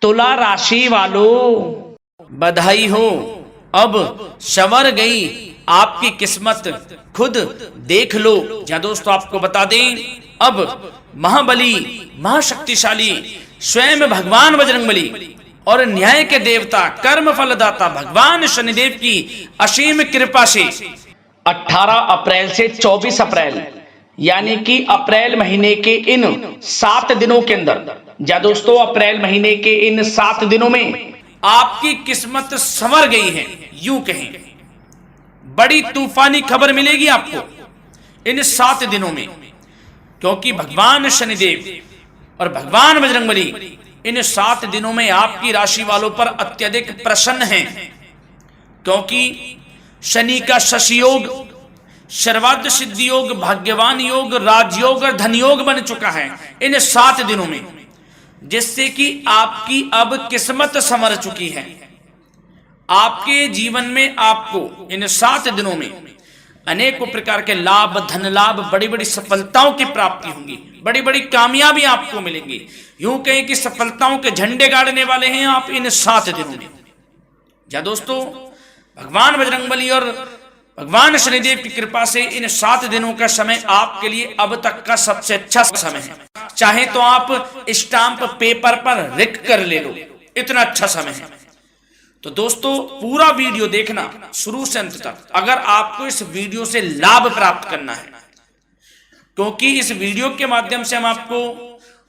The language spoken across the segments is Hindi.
तुला राशि वालों बधाई हो, अब संवर गई आपकी किस्मत, खुद देख लो। या दोस्तों आपको बता दें, अब महाबली महाशक्तिशाली स्वयं भगवान बजरंगबली और न्याय के देवता कर्म फलदाता भगवान शनिदेव की असीम कृपा से 18 अप्रैल से 24 अप्रैल यानी कि अप्रैल महीने के इन 7 दिनों के अंदर, या दोस्तों अप्रैल महीने के इन 7 दिनों में आपकी किस्मत संवर गई है। यूं कहें बड़ी तूफानी खबर मिलेगी आपको इन 7 दिनों में, क्योंकि भगवान शनिदेव और भगवान बजरंगबली इन 7 दिनों में आपकी राशि वालों पर अत्यधिक प्रसन्न हैं, क्योंकि शनि का शशि योग, सर्वार्थ सिद्धि योग, भाग्यवान योग, राजयोग और धन योग बन चुका है इन 7 दिनों में, जिससे कि आपकी अब किस्मत संवर चुकी है। आपके जीवन में आपको इन 7 दिनों में अनेकों प्रकार के लाभ, धन लाभ, बड़ी बड़ी सफलताओं की प्राप्ति होंगी, बड़ी बड़ी कामयाबी आपको मिलेंगी। यूं कहें कि सफलताओं के झंडे गाड़ने वाले हैं आप इन 7 दिनों में। या दोस्तों भगवान बजरंगबली और भगवान शनिदेव की कृपा से इन 7 दिनों का समय आपके लिए अब तक का सबसे अच्छा समय है। चाहे तो आप स्टाम्प पेपर पर लिख कर ले लो, इतना अच्छा समय है। तो दोस्तों पूरा वीडियो देखना शुरू से अंत तक, अगर आपको इस वीडियो से लाभ प्राप्त करना है, क्योंकि इस वीडियो के माध्यम से हम आपको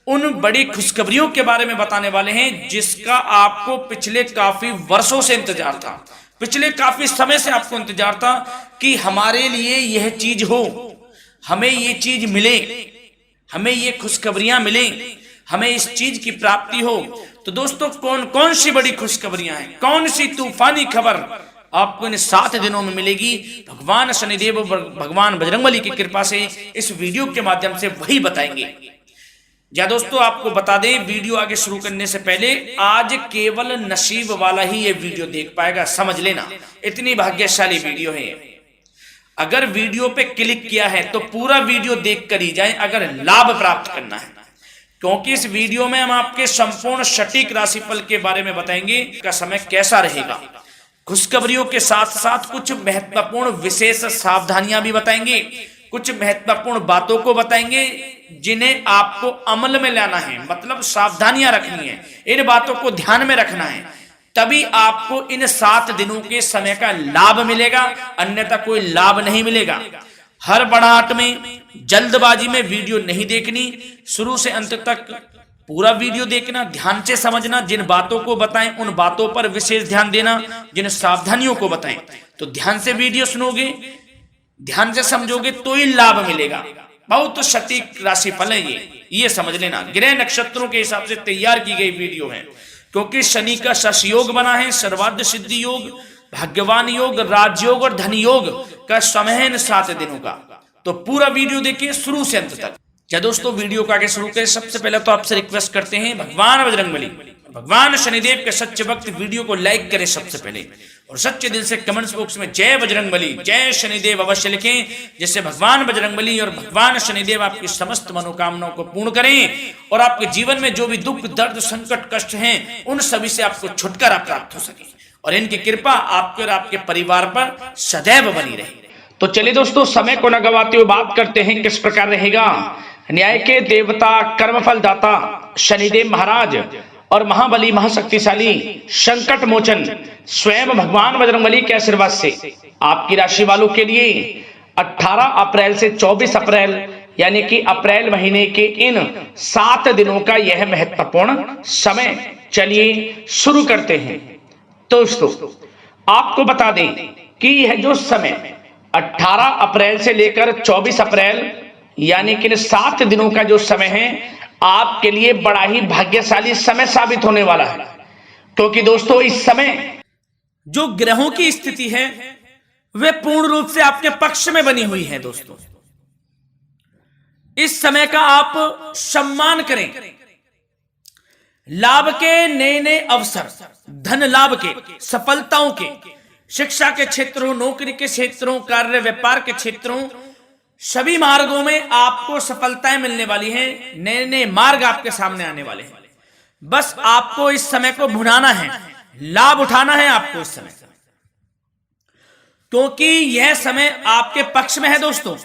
उन बड़ी खुशखबरियों के बारे में बताने वाले हैं जिसका आपको पिछले काफी वर्षों से इंतजार था, पिछले काफी समय से आपको इंतजार था कि हमारे लिए यह चीज हो, हमें ये चीज मिले, हमें ये खुशखबरियां मिले, हमें इस चीज की प्राप्ति हो। तो दोस्तों कौन कौन सी बड़ी खुशखबरियां हैं, कौन सी तूफानी खबर आपको इन 7 दिनों में मिलेगी, भगवान शनिदेव और भगवान बजरंगबली की कृपा से इस वीडियो के माध्यम से वही बताएंगे। या दोस्तों आपको बता दें, वीडियो आगे शुरू करने से पहले आज केवल नसीब वाला ही ये वीडियो देख पाएगा, समझ लेना, इतनी भाग्यशाली वीडियो है। अगर वीडियो पे क्लिक किया है तो पूरा वीडियो देख कर ही जाए अगर लाभ प्राप्त करना है, क्योंकि इस वीडियो में हम आपके संपूर्ण सटीक राशिफल के बारे में बताएंगे का समय कैसा रहेगा। खुशखबरियों के साथ साथ कुछ महत्वपूर्ण विशेष सावधानियां भी बताएंगे, कुछ महत्वपूर्ण बातों को बताएंगे जिन्हें आपको अमल में लाना है, मतलब सावधानियां रखनी है, इन बातों को ध्यान में रखना है, तभी आपको इन 7 दिनों के समय का लाभ मिलेगा, अन्यथा कोई लाभ नहीं मिलेगा। हर बड़ाहट में, जल्दबाजी में वीडियो नहीं देखनी, शुरू से अंत तक पूरा वीडियो देखना, ध्यान से समझना, जिन बातों को बताएं उन बातों पर विशेष ध्यान देना, जिन सावधानियों को बताएं तो ध्यान से वीडियो सुनोगे, ध्यान से समझोगे तो ही लाभ मिलेगा। बहुत सटीक राशिफल है ये समझ लेना, ग्रह नक्षत्रों के हिसाब से तैयार की गई वीडियो है, क्योंकि शनि का शशि योग बना है, सर्वार्थ सिद्धि योग, भाग्यवान योग, राजयोग और धन योग का समय है इन 7 दिनों का। तो पूरा वीडियो देखिए शुरू से अंत तक। या दोस्तों वीडियो को आगे शुरू करें, सबसे पहले तो आपसे रिक्वेस्ट करते हैं, भगवान बजरंगबली भगवान शनिदेव के सच्चे भक्त वीडियो को लाइक करें सबसे पहले, और सच्चे दिल से कमेंट्स बॉक्स में जय बजरंगबली, जय शनिदेव अवश्य लिखें, जिससे भगवान बजरंगबली और भगवान शनिदेव आपकी समस्त मनोकामनाओं को पूर्ण करें और आपके जीवन में जो भी दुख, दर्द, संकट, कष्ट हैं उन सभी से आपको छुटकारा प्राप्त हो सके और इनकी कृपा आपके और आपके परिवार पर सदैव बनी रहे। तो चलिए दोस्तों समय को न गवाते हुए बात करते हैं किस प्रकार रहेगा न्याय के देवता, कर्मफल दाता शनिदेव महाराज और महाबली महाशक्तिशाली संकट मोचन स्वयं भगवान बजरंगबली के आशीर्वाद से आपकी राशि वालों के लिए 18 अप्रैल से 24 अप्रैल यानी कि अप्रैल महीने के इन 7 दिनों का यह महत्वपूर्ण समय। चलिए शुरू करते हैं। दोस्तों आपको बता दें कि यह जो समय 18 अप्रैल से लेकर 24 अप्रैल यानी कि 7 दिनों का जो समय है आपके लिए बड़ा ही भाग्यशाली समय साबित होने वाला है, क्योंकि दोस्तों इस समय जो ग्रहों की स्थिति है वे पूर्ण रूप से आपके पक्ष में बनी हुई है। दोस्तों इस समय का आप सम्मान करें, लाभ के नए नए अवसर, धन लाभ के, सफलताओं के, शिक्षा के क्षेत्रों, नौकरी के क्षेत्रों, कार्य व्यापार के क्षेत्रों, सभी मार्गों में आपको सफलताएं मिलने वाली हैं, नए नए मार्ग आपके सामने आने वाले हैं। बस आपको इस समय को भुनाना है, लाभ उठाना है आपको इस समय, क्योंकि यह समय आपके पक्ष में है दोस्तों।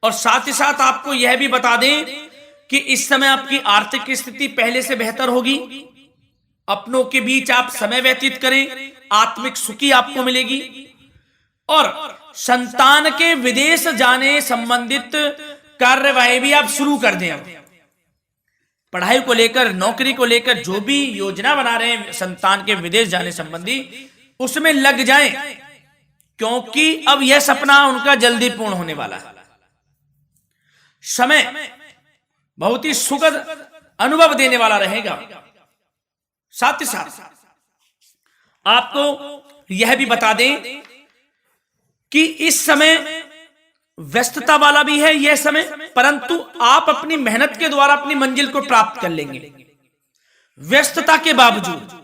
और साथ ही साथ आपको यह भी बता दें कि इस समय आपकी आर्थिक स्थिति पहले से बेहतर होगी, अपनों के बीच आप समय व्यतीत करें, आत्मिक सुखी आपको मिलेगी। और संतान के विदेश जाने संबंधित कार्यवाही भी आप शुरू कर दें। अब पढ़ाई को लेकर, नौकरी को लेकर जो भी योजना बना रहे हैं संतान के विदेश जाने संबंधी, उसमें लग जाएं, क्योंकि अब यह सपना उनका जल्दी पूर्ण होने वाला है। समय बहुत ही सुखद अनुभव देने वाला रहेगा। साथ ही साथ आपको यह भी बता दें कि इस समय व्यस्तता वाला भी है यह समय, परंतु आप अपनी मेहनत के द्वारा अपनी मंजिल को प्राप्त कर लेंगे। व्यस्तता के बावजूद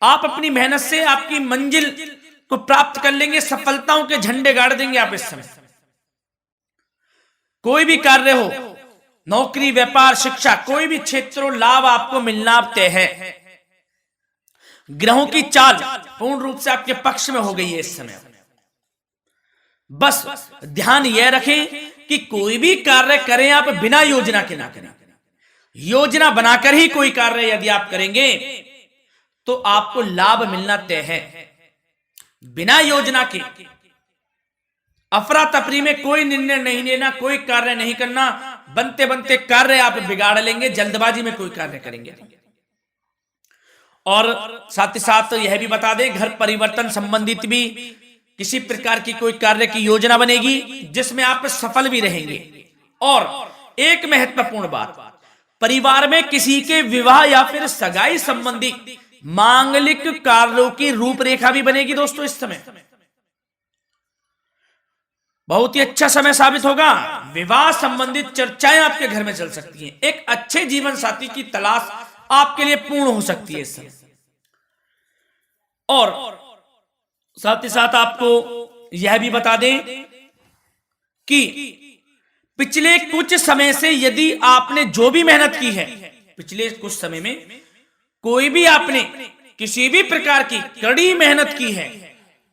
आप अपनी मेहनत से आपकी मंजिल को प्राप्त कर लेंगे, सफलताओं के झंडे गाड़ देंगे आप इस समय। कोई भी कार्य हो, नौकरी, व्यापार, शिक्षा, कोई भी क्षेत्र, लाभ आपको मिलना तय है। ग्रहों की चाल पूर्ण रूप से आपके पक्ष में हो गई है इस समय। बस ध्यान यह रखें कि कोई भी कार्य करें आप बिना योजना के ना करें। योजना बनाकर ही कोई कार्य यदि आप करेंगे तो आपको लाभ मिलना तय है। बिना योजना के अफरा तफरी में कोई निर्णय नहीं लेना, कोई कार्य नहीं करना। बनते बनते कार्य आप बिगाड़ लेंगे, जल्दबाजी में कोई कार्य करेंगे। और साथ ही साथ यह भी बता दें, घर परिवर्तन संबंधित भी किसी प्रकार की कोई कार्य की योजना बनेगी जिसमें आप सफल भी रहेंगे। और एक महत्वपूर्ण बात, परिवार में किसी के विवाह या फिर सगाई संबंधी मांगलिक कार्यों की रूपरेखा भी बनेगी दोस्तों। इस समय बहुत ही अच्छा समय साबित होगा। विवाह संबंधित चर्चाएं आपके घर में चल सकती हैं। एक अच्छे जीवन साथी की तलाश आपके लिए पूर्ण हो सकती है इस समय। और साथ ही साथ आपको यह भी बता दें कि पिछले कुछ समय से यदि आपने जो भी मेहनत की है, पिछले कुछ समय में कोई भी आपने किसी भी प्रकार की कड़ी मेहनत की है,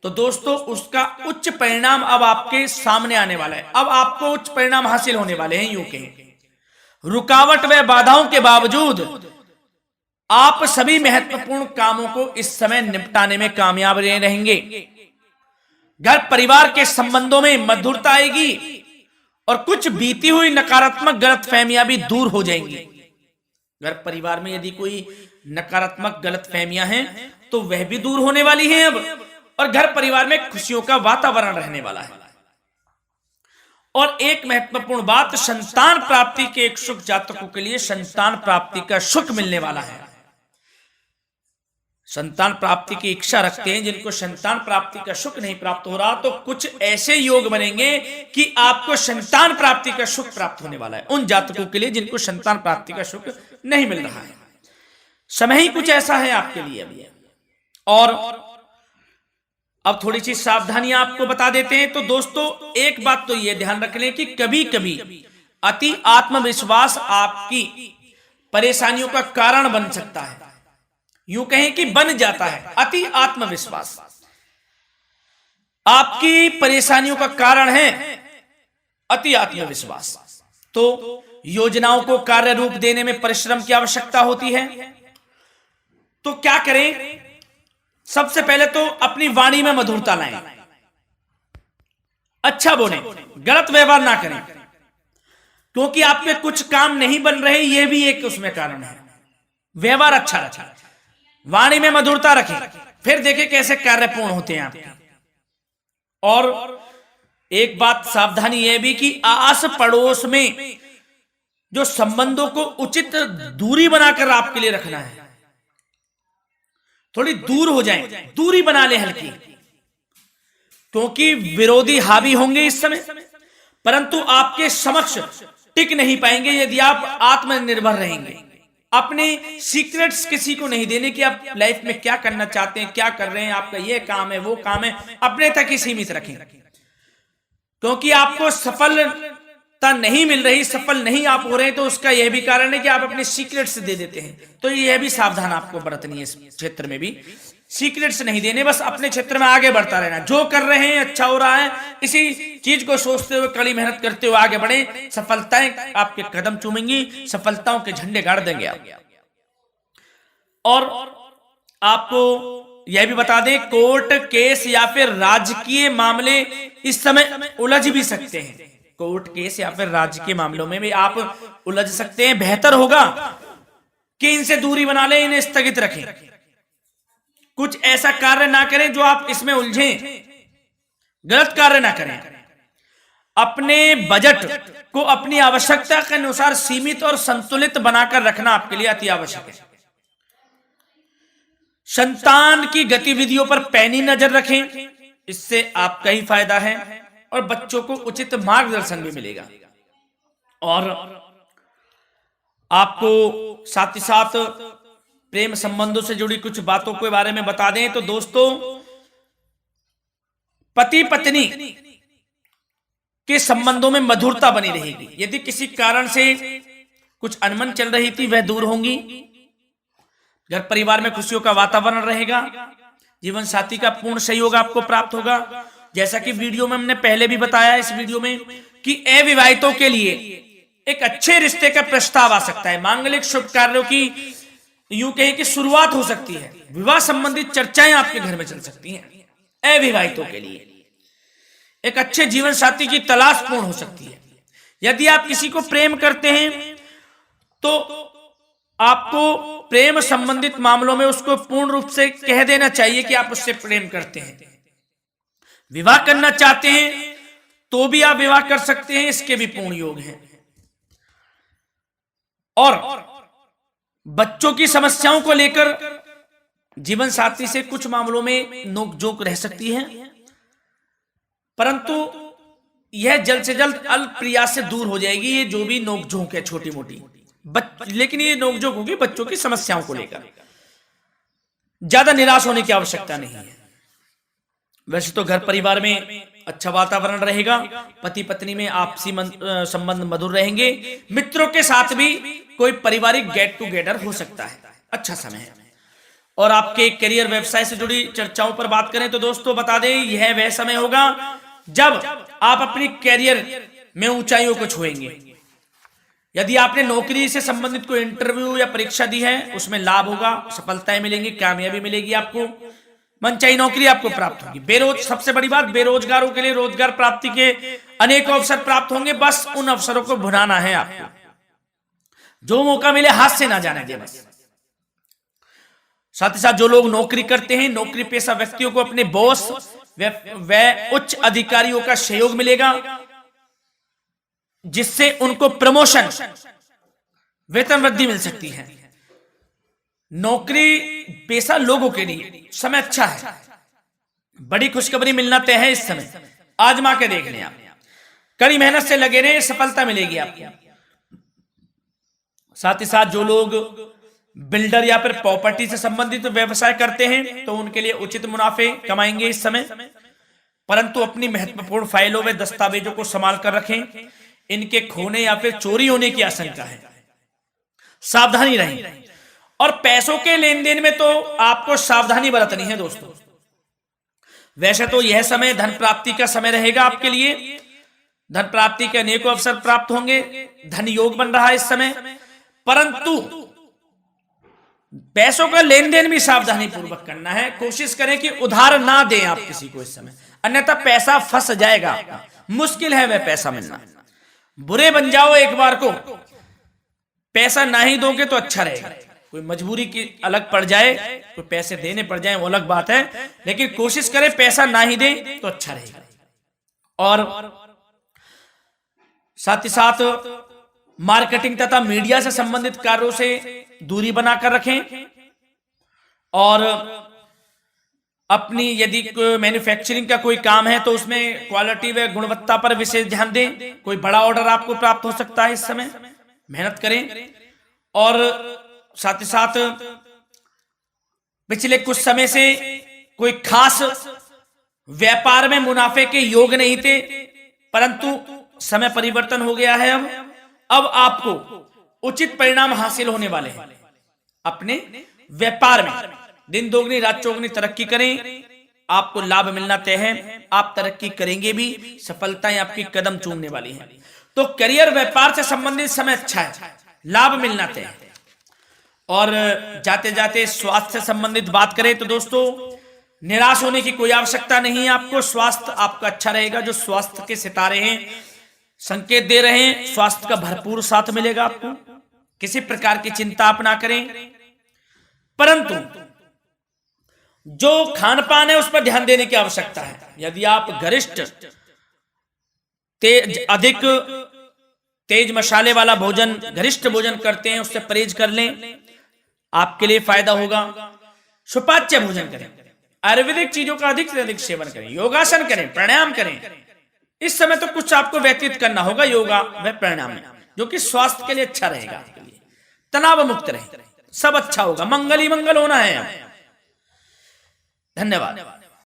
तो दोस्तों उसका उच्च परिणाम अब आपके सामने आने वाला है। अब आपको उच्च परिणाम हासिल होने वाले हैं। यूं कहें रुकावट व बाधाओं के बावजूद आप सभी महत्वपूर्ण कामों को इस समय निपटाने में कामयाब रहेंगे। घर परिवार के संबंधों में मधुरता आएगी और कुछ बीती हुई नकारात्मक गलतफहमियां भी दूर हो जाएंगी। घर परिवार में यदि कोई नकारात्मक गलतफहमियां हैं तो वह भी दूर होने वाली हैं अब, और घर परिवार में खुशियों का वातावरण रहने वाला है। और एक महत्वपूर्ण बात, संतान प्राप्ति के इच्छुक जातकों के लिए संतान प्राप्ति का सुख मिलने वाला है। संतान प्राप्ति की इच्छा रखते हैं जिनको संतान प्राप्ति का सुख नहीं प्राप्त हो रहा, तो कुछ ऐसे योग बनेंगे कि आपको संतान प्राप्ति का सुख प्राप्त होने वाला है। उन जातकों के लिए जिनको संतान प्राप्ति का सुख नहीं मिल रहा है, समय ही कुछ ऐसा है आपके लिए अभी। और अब थोड़ी सी सावधानियां आपको बता देते हैं। तो दोस्तों एक बात तो यह ध्यान रख लें कि कभी कभी अति आत्मविश्वास आपकी परेशानियों का कारण बन सकता है। यूं कहें कि बन जाता है। अति आत्मविश्वास आपकी परेशानियों का कारण है, अति आत्मविश्वास। तो योजनाओं को कार्य रूप देने में परिश्रम की आवश्यकता होती है। तो क्या करें? सबसे पहले तो अपनी वाणी में मधुरता लाएं, अच्छा बोलें, गलत व्यवहार ना करें, क्योंकि आपके कुछ काम नहीं बन रहे, यह भी एक उसमें कारण है। व्यवहार अच्छा रखें, वाणी में मधुरता रखें, फिर देखें कैसे कार्य पूर्ण होते हैं आपके। और एक बात सावधानी यह भी कि आस पड़ोस में जो संबंधों को उचित दूरी बनाकर आपके लिए रखना है। थोड़ी दूर हो जाएं, दूरी बना ले हल्की, क्योंकि विरोधी हावी होंगे इस समय, परंतु आपके समक्ष टिक नहीं पाएंगे यदि आप आत्मनिर्भर रहेंगे। अपने सीक्रेट्स किसी को नहीं देने कि आप लाइफ में क्या करना चाहते हैं, क्या कर रहे हैं, आपका ये काम है, वो काम है, अपने तक ही सीमित रखें, क्योंकि आपको सफल नहीं मिल रही, सफल नहीं आप हो रहे, तो उसका यह भी कारण है कि आप अपने सीक्रेट्स दे देते हैं। तो यह भी सावधान आपको बरतनी है, इस क्षेत्र में भी सीक्रेट्स नहीं देने, बस अपने क्षेत्र में आगे बढ़ता रहना। जो कर रहे हैं अच्छा हो रहा है, इसी चीज को सोचते हुए कड़ी मेहनत करते हुए आगे बढ़े। सफलताएं आपके कदम चूमेंगी, सफलताओं के झंडे गाड़ देंगे आप। और आपको यह भी बता दें, कोर्ट केस या फिर राजकीय मामले इस समय उलझ भी सकते हैं। कोर्ट केस या फिर राजकीय मामलों में भी आप उलझ सकते हैं। बेहतर होगा कि इनसे दूरी बना लें, इन्हें स्थगित रखें, कुछ ऐसा कार्य ना करें जो आप इसमें उलझें, गलत कार्य ना करें। अपने बजट को अपनी आवश्यकता के अनुसार सीमित और संतुलित बनाकर रखना आपके लिए अति आवश्यक है। संतान की गतिविधियों पर पैनी नजर रखें, इससे आपका ही फायदा है और बच्चों को उचित मार्गदर्शन भी मिलेगा। और आपको साथ ही साथ प्रेम संबंधों से जुड़ी कुछ बातों के बारे में बता दें तो दोस्तों, पति पत्नी के संबंधों में मधुरता बनी रहेगी। यदि किसी कारण से कुछ अनबन चल रही थी, वह दूर होंगी। घर परिवार में खुशियों का वातावरण रहेगा। जीवन साथी का पूर्ण सहयोग आपको प्राप्त होगा। जैसा कि वीडियो में हमने पहले भी बताया इस वीडियो में कि अविवाहितों के लिए एक अच्छे रिश्ते का प्रस्ताव आ सकता है। मांगलिक शुभ कार्यों की यूं कहें कि शुरुआत हो सकती है। विवाह संबंधित चर्चाएं आपके घर में चल सकती हैं। अविवाहितों के लिए एक अच्छे जीवन साथी की तलाश पूर्ण हो सकती है। यदि आप किसी को प्रेम करते हैं तो आपको प्रेम संबंधित मामलों में उसको पूर्ण रूप से कह देना चाहिए कि आप उससे प्रेम करते हैं। विवाह करना चाहते हैं तो भी आप विवाह कर सकते हैं, इसके भी पूर्ण योग हैं। और बच्चों की समस्याओं को लेकर जीवन साथी से कुछ मामलों में नोकझोंक रह सकती है, परंतु यह जल्द से जल्द अल्प प्रयास से दूर हो जाएगी। ये जो भी नोकझोंक है छोटी मोटी, लेकिन ये नोकझोंक होगी बच्चों की समस्याओं को लेकर। ज्यादा निराश होने की आवश्यकता नहीं है। वैसे तो घर परिवार में अच्छा वातावरण रहेगा, पति पत्नी में आपसी संबंध मधुर रहेंगे। मित्रों के साथ भी कोई पारिवारिक गेट टुगेदर हो सकता है, अच्छा समय है। और आपके करियर व्यवसाय से जुड़ी चर्चाओं पर बात करें तो दोस्तों बता दें, यह वह समय होगा जब आप अपनी करियर में ऊंचाइयों को छुएंगे। यदि आपने नौकरी से संबंधित कोई इंटरव्यू या परीक्षा दी है, उसमें लाभ होगा, सफलताएं मिलेंगी, कामयाबी मिलेगी, आपको मनचाही नौकरी आपको प्राप्त होगी। सबसे बड़ी बात, बेरोजगारों के लिए रोजगार प्राप्ति के अनेक अवसर प्राप्त होंगे। बस उन अवसरों को भुनाना है आपको। जो मौका मिले हाथ से ना जाने दे बस। साथ ही साथ जो लोग नौकरी करते हैं, नौकरी पेशा व्यक्तियों को अपने बॉस व उच्च अधिकारियों का सहयोग मिलेगा, जिससे उनको प्रमोशन, वेतन वृद्धि मिल सकती है। नौकरी पेशा लोगों के लिए समय अच्छा है। बड़ी खुशखबरी मिलना तय है इस समय, आजमा के देख लें आप। कड़ी मेहनत से लगे रहे, सफलता मिलेगी आपको। साथ ही साथ जो लोग बिल्डर या फिर प्रॉपर्टी से संबंधित व्यवसाय करते हैं तो उनके लिए उचित मुनाफे कमाएंगे इस समय, परंतु अपनी महत्वपूर्ण फाइलों व दस्तावेजों को संभाल कर रखें। इनके खोने या फिर चोरी होने की आशंका है, सावधानी रहें। और पैसों के लेन देन में तो आपको सावधानी बरतनी है दोस्तों। वैसे तो यह समय धन प्राप्ति का समय रहेगा आपके लिए। धन प्राप्ति के अनेकों अवसर प्राप्त होंगे, धन योग बन रहा है इस समय, परंतु पैसों का लेन देन भी सावधानी पूर्वक करना है। कोशिश करें कि उधार ना दें आप किसी को इस समय, अन्यथा पैसा फंस जाएगा आपका। मुश्किल है वह पैसा मिलना। बुरे बन जाओ एक बार को, पैसा ना ही दोगे तो अच्छा रहेगा। कोई मजबूरी की अलग पड़ जाए, कोई पैसे देने पड़ जाए वो अलग बात है, लेकिन कोशिश करें पैसा ना ही दें तो अच्छा रहेगा। और साथ ही साथ मार्केटिंग तथा मीडिया से संबंधित कार्यों से दूरी बनाकर रखें। और अपनी यदि मैन्युफैक्चरिंग का कोई काम है तो उसमें क्वालिटी व गुणवत्ता पर विशेष ध्यान दें। कोई बड़ा ऑर्डर आपको प्राप्त हो सकता है इस समय, मेहनत करें। और साथ ही साथ पिछले कुछ समय से कोई खास व्यापार में मुनाफे के योग नहीं थे, परंतु समय परिवर्तन हो गया है। अब आपको उचित परिणाम हासिल होने वाले हैं अपने व्यापार में। दिन दोगुनी रात चौगुनी तरक्की करें, आपको लाभ मिलना तय है। आप तरक्की करेंगे भी, सफलताएं आपकी कदम चूमने वाली हैं। तो करियर व्यापार से संबंधित समय अच्छा है, लाभ मिलना तय है। और जाते जाते स्वास्थ्य से संबंधित बात करें तो दोस्तों निराश होने की कोई आवश्यकता नहीं है आपको। स्वास्थ्य आपका अच्छा रहेगा। जो स्वास्थ्य के सितारे हैं संकेत दे रहे हैं, स्वास्थ्य का भरपूर साथ मिलेगा आपको। किसी प्रकार की चिंता आप ना करें, परंतु जो खान पान है उस पर ध्यान देने की आवश्यकता है। यदि आप गरिष्ठ अधिक तेज मसाले वाला भोजन, गरिष्ठ भोजन करते हैं, उससे परहेज कर लें, आपके लिए फायदा होगा। सुपाच्य भोजन करें, आयुर्वेदिक चीजों का अधिक से अधिक सेवन करें, योगासन करें, प्राणायाम करें। इस समय तो कुछ आपको व्यतीत करना होगा योगा व प्राणायाम में, जो कि स्वास्थ्य के लिए अच्छा रहेगा, आपके लिए तनाव मुक्त रहे, सब अच्छा होगा। मंगल ही मंगल होना है। धन्यवाद।